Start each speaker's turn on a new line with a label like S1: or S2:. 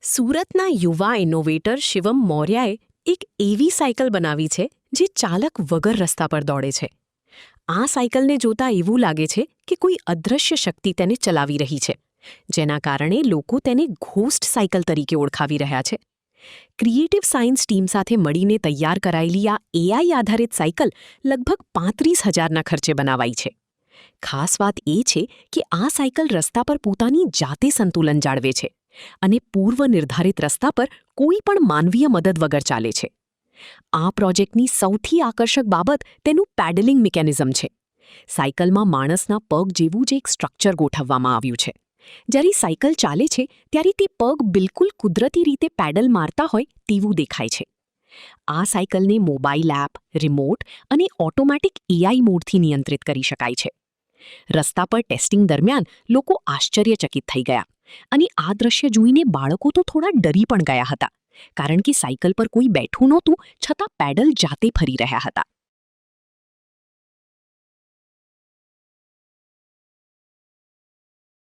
S1: સુરતના યુવા ઇનોવેટર શિવમ મૌર્યાએ એક એવી સાયકલ બનાવી છે જે ચાલક વગર રસ્તા પર દોડે છે. આ સાયકલને જોતા એવું લાગે છે કે કોઈ અદૃશ્ય શક્તિ તેને ચલાવી રહી છે, જેના કારણે લોકો તેને ઘોસ્ટ સાયકલ તરીકે ઓળખાવી રહ્યા છે. ક્રિએટિવ સાયન્સ ટીમ સાથે મળીને તૈયાર કરાયેલી આ એઆઈ આધારિત સાયકલ લગભગ 35,000ના ખર્ચે બનાવાઈ છે. ખાસ વાત એ છે કે આ સાયકલ રસ્તા પર પોતાની જાતે સંતુલન જાળવે છે અને પૂર્વ નિર્ધારિત રસ્તા પર કોઈ પણ માનવીય મદદ વગર ચાલે છે. આ પ્રોજેક્ટની સૌથી આકર્ષક બાબત તેનું પેડલિંગ મિકેનિઝમ છે. સાયકલમાં માણસના પગ જેવું જ એક સ્ટ્રક્ચર ગોઠવવામાં આવ્યું છે. જ્યારે સાયકલ ચાલે છે ત્યારે તે પગ બિલકુલ કુદરતી રીતે પેડલ મારતા હોય તેવું દેખાય છે. આ સાયકલને મોબાઈલ એપ, રિમોટ અને ઓટોમેટિક એઆઈ મોડથી નિયંત્રિત કરી શકાય છે. રસ્તા પર ટેસ્ટિંગ દરમિયાન લોકો આશ્ચર્યચકિત થઈ ગયા અને આ દ્રશ્ય જોઈને બાળકો તો થોડા ડરી પણ ગયા હતા, કારણ કે સાયકલ પર કોઈ બેઠું નહોતું છતાં પેડલ જાતે ફરી રહ્યા હતા.